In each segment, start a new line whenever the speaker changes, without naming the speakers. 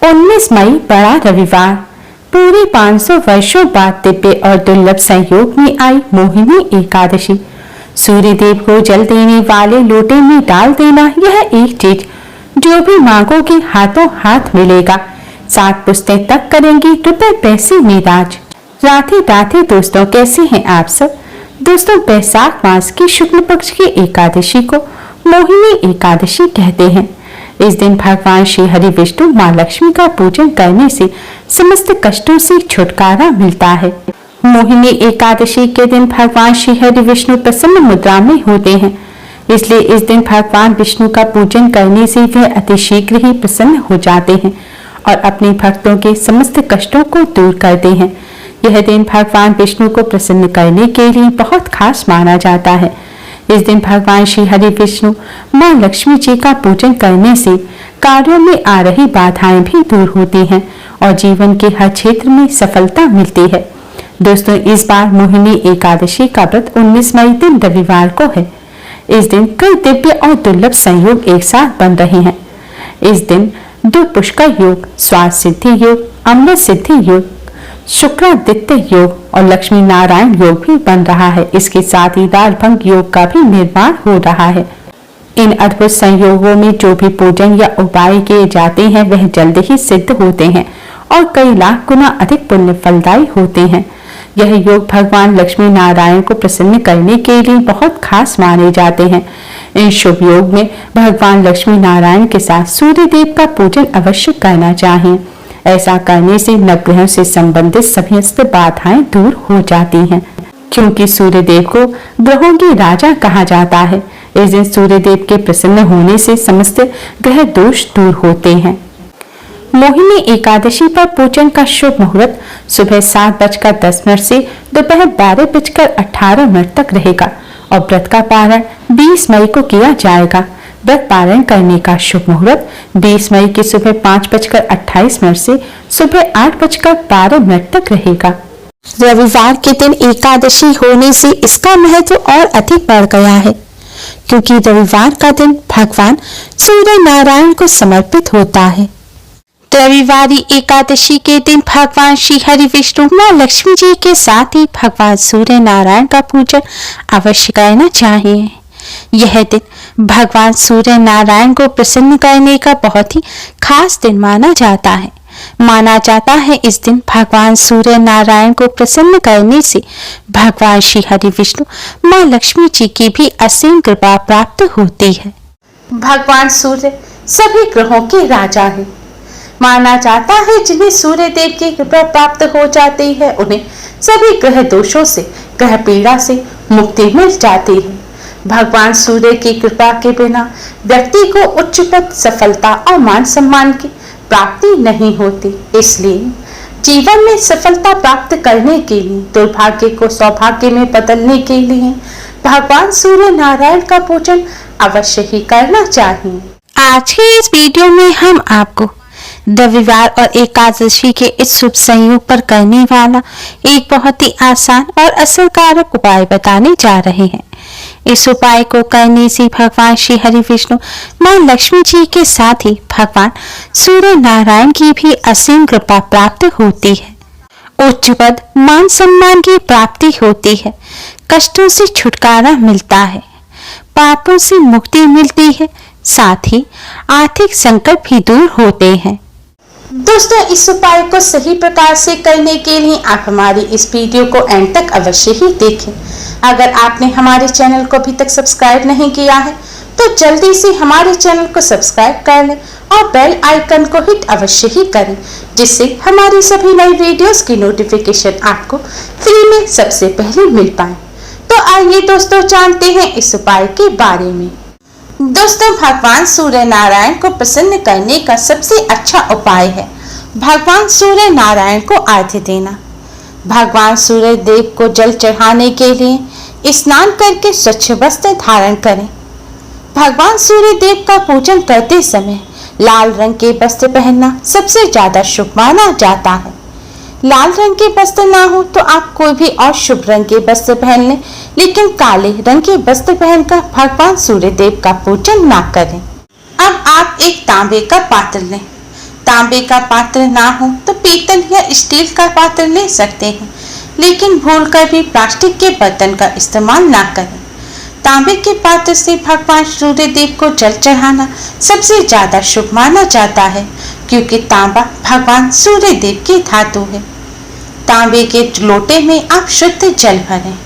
19 मई बड़ा रविवार। पूरे 500 वर्षों बाद दिव्य और दुर्लभ संयोग में आई मोहिनी एकादशी। सूर्य देव को जल देने वाले लोटे में डाल देना यह एक चीज जो भी मांगोगे हाथों हाथ मिलेगा। 7 पुश्तें तक करेंगी रुपए पैसे में राज। राधे राधे दोस्तों, कैसे हैं आप सब। दोस्तों, बैसाख मास की शुक्ल पक्ष की एकादशी को मोहिनी एकादशी कहते हैं। इस दिन भगवान श्री हरि विष्णु माँ लक्ष्मी का पूजन करने से समस्त कष्टों से छुटकारा मिलता है। मोहिनी एकादशी के दिन भगवान श्री हरि विष्णु प्रसन्न मुद्रा में होते हैं, इसलिए इस दिन भगवान विष्णु का पूजन करने से वह अति शीघ्र ही प्रसन्न हो जाते हैं और अपने भक्तों के समस्त कष्टों को दूर करते हैं। यह दिन भगवान विष्णु को प्रसन्न करने के लिए बहुत खास माना जाता है। इस दिन भगवान श्री हरि विष्णु माँ लक्ष्मी जी का पूजन करने से कार्यों में आ रही बाधाएं भी दूर होती हैं और जीवन के हर क्षेत्र में सफलता मिलती है। दोस्तों, इस बार मोहिनी एकादशी का व्रत 19 मई दिन रविवार को है। इस दिन कई दिव्य और दुर्लभ संयोग एक साथ बन रहे हैं। इस दिन दो पुष्कर योग, स्वास्थ्य सिद्धि योग, अमृत सिद्धि योग, शुक्रादित्य योग और लक्ष्मी नारायण योग भी बन रहा है। इसके साथ ही दालभंग योग का भी निर्माण हो रहा है। इन अद्भुत संयोगों में जो भी पूजन या उपाय किए जाते हैं वह जल्द ही सिद्ध होते हैं और कई लाख गुना अधिक पुण्य फलदायी होते हैं। यह योग भगवान लक्ष्मी नारायण को प्रसन्न करने के लिए बहुत खास माने जाते हैं। इन शुभ योग में भगवान लक्ष्मी नारायण के साथ सूर्य देव का पूजन अवश्य करना चाहिए। ऐसा करने से नवग्रहों से संबंधित समस्त बाधाएं दूर हो जाती हैं, क्योंकि सूर्य देव को ग्रहों के राजा कहा जाता है। इस दिन सूर्य देव के प्रसन्न होने से समस्त ग्रह दोष दूर होते हैं। मोहिनी एकादशी पर पूजन का शुभ मुहूर्त सुबह 7:10 से दोपहर 12:18 तक रहेगा और व्रत का पारण 20 मई को किया जाएगा। व्रत पारण करने का शुभ मुहूर्त 20 मई की सुबह 5:28 से सुबह 8:12 तक रहेगा।
रविवार के दिन एकादशी होने से इसका महत्व और अधिक बढ़ गया है, क्योंकि रविवार का दिन भगवान सूर्य नारायण को समर्पित होता है। रविवारी एकादशी के दिन भगवान श्री हरि विष्णु माँ लक्ष्मी जी के साथ ही भगवान सूर्य नारायण का पूजन अवश्य करना चाहिए। यह दिन भगवान सूर्य नारायण को प्रसन्न करने का बहुत ही खास दिन माना जाता है। माना जाता है इस दिन भगवान सूर्य नारायण को प्रसन्न करने से भगवान श्री हरि विष्णु माँ लक्ष्मी जी की भी असीम कृपा प्राप्त होती है।
भगवान सूर्य सभी ग्रहों के राजा है। माना जाता है जिन्हें सूर्य देव की कृपा प्राप्त हो जाती है उन्हें सभी ग्रह दोषों से, ग्रह पीड़ा से मुक्ति मिल जाती है। भगवान सूर्य की कृपा के बिना व्यक्ति को उच्च पद, सफलता और मान सम्मान की प्राप्ति नहीं होती। इसलिए जीवन में सफलता प्राप्त करने के लिए, दुर्भाग्य को सौभाग्य में बदलने के लिए भगवान सूर्य नारायण का पूजन अवश्य ही करना चाहिए।
आज के इस वीडियो में हम आपको रविवार और एकादशी के इस शुभ संयोग पर करने वाला एक बहुत ही आसान और असरकारक उपाय बताने जा रहे हैं। इस उपाय को करने से भगवान श्री हरि विष्णु माँ लक्ष्मी जी के साथ ही भगवान सूर्य नारायण की भी असीम कृपा प्राप्त होती है। उच्च पद, मान सम्मान की प्राप्ति होती है, कष्टों से छुटकारा मिलता है, पापों से मुक्ति मिलती है, साथ ही आर्थिक संकट भी दूर होते हैं।
दोस्तों, इस उपाय को सही प्रकार से करने के लिए आप हमारी इस वीडियो को एंड तक अवश्य ही देखें। अगर आपने हमारे चैनल को अभी तक सब्सक्राइब नहीं किया है तो जल्दी से हमारे चैनल को सब्सक्राइब कर लें और बेल आइकन को हिट अवश्य ही करें, जिससे हमारी सभी नई वीडियोस की नोटिफिकेशन आपको फ्री में सबसे पहले मिल पाए। तो आइए दोस्तों जानते हैं इस उपाय के बारे में। दोस्तों, भगवान सूर्य नारायण को प्रसन्न करने का सबसे अच्छा उपाय है भगवान सूर्य नारायण को अर्घ्य देना। भगवान सूर्य देव को जल चढ़ाने के लिए स्नान करके स्वच्छ वस्त्र धारण करें। भगवान सूर्य देव का पूजन करते समय लाल रंग के वस्त्र पहनना सबसे ज्यादा शुभ माना जाता है। लाल रंग के वस्त्र ना हो तो आप कोई भी और शुभ रंग के वस्त्र पहन लें, लेकिन काले रंग के वस्त्र पहनकर भगवान सूर्य देव का पूजन ना करें। अब आप एक तांबे का पात्र लें,
तांबे का पात्र ना हो तो पीतल या स्टील का पात्र ले सकते हैं, लेकिन भूलकर भी प्लास्टिक के बर्तन का इस्तेमाल ना करें। तांबे के पात्र से भगवान सूर्य देव को जल चढ़ाना सबसे ज्यादा शुभ माना जाता है, क्योंकि तांबा भगवान सूर्य देव की धातु है। तांबे के लोटे में आप शुद्ध जल भरें।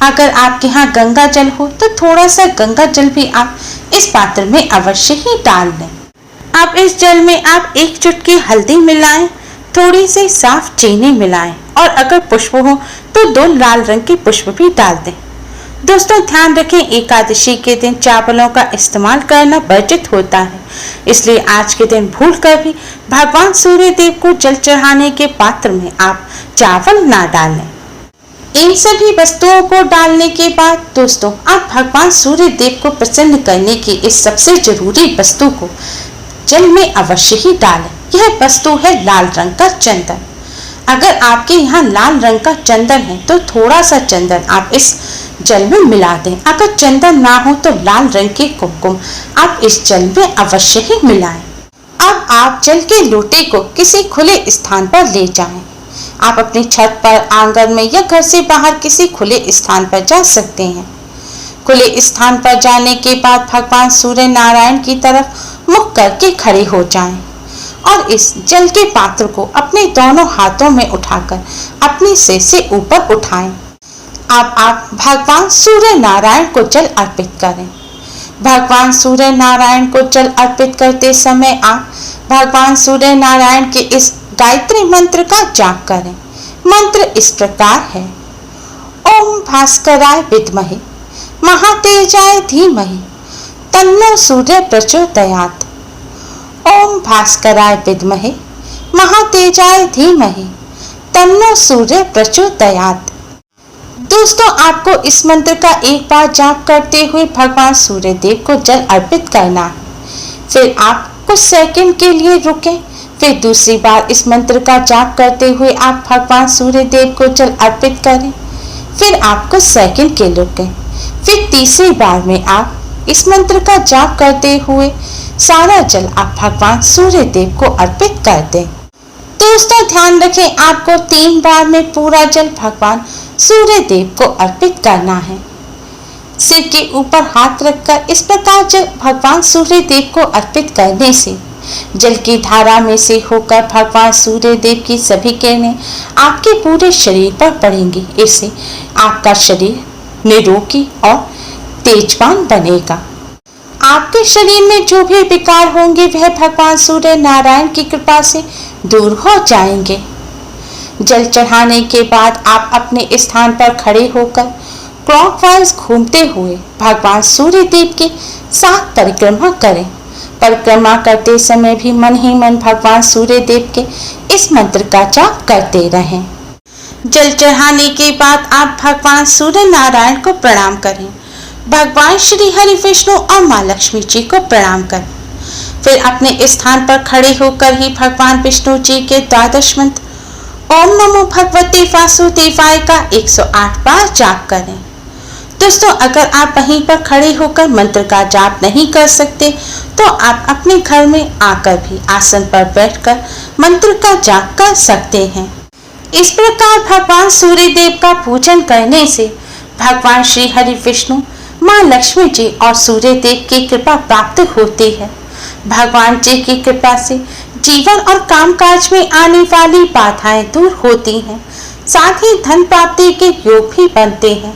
अगर आपके यहाँ गंगा जल हो तो थोड़ा सा गंगा जल भी आप इस पात्र में अवश्य ही डाल लें। अब इस जल में आप 1 चुटकी हल्दी मिलाएं, थोड़ी सी साफ चीनी मिलाएं और अगर पुष्प हो तो 2 लाल रंग के पुष्प भी डाल दें। दोस्तों ध्यान रखें, एकादशी के दिन चावलों का इस्तेमाल करना वर्जित होता है, इसलिए आज के दिन भूलकर भी भगवान सूर्य देव को जल चढ़ाने के पात्र में आप चावल ना डालें। इन सभी वस्तुओं को डालने के बाद दोस्तों आप भगवान सूर्य देव को प्रसन्न करने की इस सबसे जरूरी वस्तु को जल में अवश्य ही डालें। यह वस्तु है लाल रंग का चंदन। अगर आपके यहाँ लाल रंग का चंदन है तो थोड़ा सा चंदन आप इस जल में मिला दें। अगर चंदन ना हो तो लाल रंग के कुमकुम आप इस जल में अवश्य ही मिलाएं। अब आप जल के लोटे को किसी खुले स्थान पर ले जाएं। आप अपनी छत पर, आंगन में या घर से बाहर किसी खुले स्थान पर जा सकते हैं। खुले स्थान पर जाने के बाद भगवान सूर्य नारायण की तरफ मुख करके खड़े हो जाएं और इस जल के पात्र को अपने दोनों हाथों में उठाकर अपने सिर से ऊपर उठाएं। अब आप भगवान सूर्य नारायण को जल अर्पित करें। भगवान सूर्य नारायण को जल अर्पित करते समय आप भगवान सूर्य नारायण के इस गायत्री मंत्र का जाप करें। मंत्र इस प्रकार है: ओम भास्कराय विद्महे महातेजाय धीमहि तन्नो सूर्य प्रचोदयात्। ओम भास्कराय विद्महे महातेजाय धीमहि तन्नो सूर्य प्रचोदयात्। दोस्तों आपको इस मंत्र का एक बार जाप करते हुए भगवान सूर्य देव को जल अर्पित करना है। फिर आप कुछ सेकंड के लिए रुकें, फिर दूसरी बार इस मंत्र का जाप करते हुए आप भगवान सूर्य देव को जल अर्पित करें। फिर आप कुछ सेकंड के लिए रुकें, फिर तीसरी बार में आप इस मंत्र का जाप करते हुए सारा जल आप भगवान सूर्य देव को अर्पित कर दें। दोस्तों ध्यान रखें, आपको 3 बार में पूरा जल भगवान सूर्य देव को अर्पित करना है। सिर के ऊपर हाथ रखकर इस प्रकार जल भगवान सूर्य देव को अर्पित करने से जल की धारा में से होकर भगवान सूर्य देव की सभी किरणें आपके पूरे शरीर पर पड़ेंगी। इससे आपका शरीर निरोगी और तेजवान बनेगा। आपके शरीर में जो भी विकार होंगे वह भगवान सूर्य नारायण की कृपा से दूर हो जाएंगे। जल चढ़ाने के बाद आप अपने स्थान पर खड़े होकर क्लॉकवाइज घूमते हुए भगवान सूर्य देव के साथ परिक्रमा करें। परिक्रमा करते समय भी मन ही मन भगवान सूर्य देव के इस मंत्र का जाप करते रहें। जल चढ़ाने के बाद आप भगवान सूर्य नारायण को प्रणाम करें। भगवान श्री हरि विष्णु और माँ लक्ष्मी जी को प्रणाम करें। फिर अपने स्थान पर खड़े होकर ही भगवान विष्णु जी के 12 मंत्र ओम नमो भगवते वासुदेवाय का 108 बार जाप करें। दोस्तों अगर आप वहीं पर खड़े होकर मंत्र का जाप नहीं कर सकते तो आप अपने घर में आकर भी आसन पर बैठकर मंत्र का जाप कर सकते हैं। इस प्रकार भगवान सूर्य देव का पूजन करने से भगवान श्री हरि विष्णु, माँ लक्ष्मी जी और सूर्य देव की कृपा प्राप्त होती है। भगवान जी की कृपा से जीवन और कामकाज में आने वाली बाधाएं दूर होती हैं, साथ ही धन प्राप्ति के योग भी बनते हैं।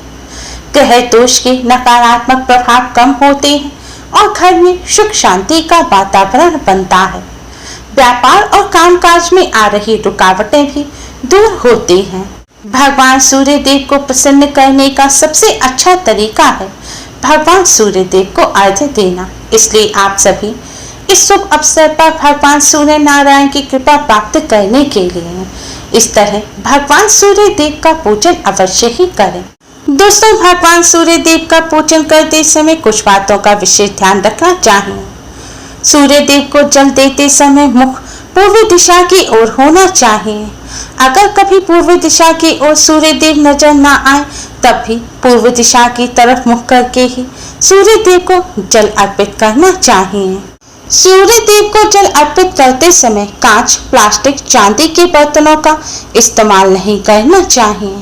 ग्रह दोष के नकारात्मक प्रभाव कम होते हैं और घर में सुख शांति का वातावरण बनता है। व्यापार और कामकाज में आ रही रुकावटें भी दूर होती हैं। भगवान सूर्य देव को प्रसन्न करने का सबसे अच्छा तरीका है भगवान सूर्य देव को अर्घ्य देना। इसलिए आप सभी इस शुभ अवसर पर भगवान सूर्य नारायण की कृपा प्राप्त करने के लिए इस तरह भगवान सूर्य देव का पूजन अवश्य ही करें। दोस्तों भगवान सूर्य देव का पूजन करते समय कुछ बातों का विशेष ध्यान रखना चाहिए। सूर्य देव को जल देते समय मुख पूर्व दिशा की ओर होना चाहिए। अगर कभी पूर्व दिशा की ओर सूर्य देव नजर न आए तब भी पूर्व दिशा की तरफ मुख करके ही सूर्य देव को जल अर्पित करना चाहिए। सूर्य देव को जल अर्पित करते समय कांच, प्लास्टिक, चांदी के बर्तनों का इस्तेमाल नहीं करना चाहिए।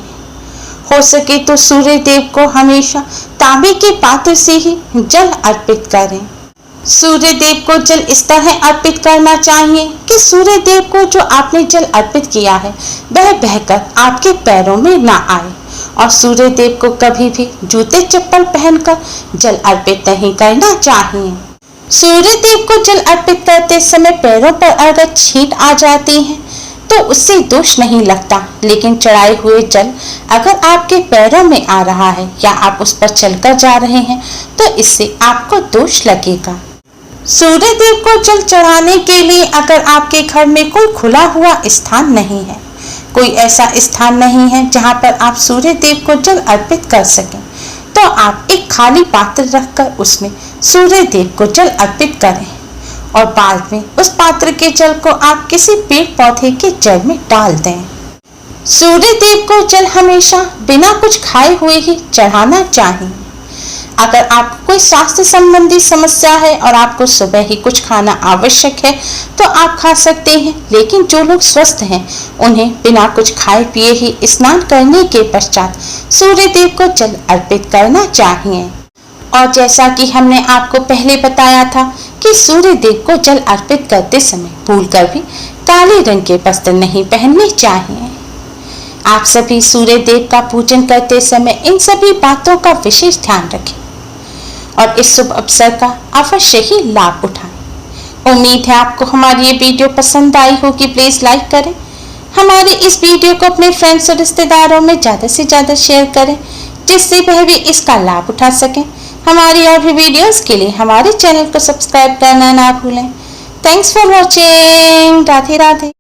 हो सके तो सूर्य देव को हमेशा तांबे के पात्र से ही जल अर्पित करें। सूर्य देव को जल इस तरह अर्पित करना चाहिए कि सूर्य देव को जो आपने जल अर्पित किया है वह बहकर आपके पैरों में ना आए, और सूर्य देव को कभी भी जूते चप्पल पहनकर जल अर्पित नहीं करना चाहिए। सूर्य देव को जल अर्पित करते समय पैरों पर अगर छींट आ जाती है तो उससे दोष नहीं लगता, लेकिन चढ़ाए हुए जल अगर आपके पैरों में आ रहा है या आप उस पर चलकर जा रहे हैं तो इससे आपको दोष लगेगा। सूर्य देव को जल चढ़ाने के लिए अगर आपके घर में कोई खुला हुआ स्थान नहीं है, कोई ऐसा स्थान नहीं है जहां पर आप सूर्य देव को जल अर्पित कर सकें, तो आप एक खाली पात्र रखकर उसमें सूर्य देव को जल अर्पित करें और बाद में उस पात्र के जल को आप किसी पेड़ पौधे के जड़ में डाल दें। सूर्य देव को जल हमेशा बिना कुछ खाए हुए ही चढ़ाना चाहिए। अगर आपको कोई स्वास्थ्य संबंधी समस्या है और आपको सुबह ही कुछ खाना आवश्यक है तो आप खा सकते हैं, लेकिन जो लोग स्वस्थ हैं उन्हें बिना कुछ खाए पिए ही स्नान करने के पश्चात सूर्य देव को जल अर्पित करना चाहिए। और जैसा कि हमने आपको पहले बताया था कि सूर्य देव को जल अर्पित करते समय भूलकर भी काले रंग के वस्त्र नहीं पहनने चाहिए। आप सभी सूर्य देव का पूजन करते समय इन सभी बातों का विशेष ध्यान रखें और इस शुभ अवसर का अवश्य ही लाभ उठाएं। उम्मीद है आपको हमारी ये वीडियो पसंद आई होगी। प्लीज लाइक करें, हमारे इस वीडियो को अपने फ्रेंड्स और रिश्तेदारों में ज़्यादा से ज़्यादा शेयर करें जिससे वह भी इसका लाभ उठा सकें। हमारी और भी वीडियोस के लिए हमारे चैनल को सब्सक्राइब करना ना भूलें। Thanks for watching. Radhe Radhe.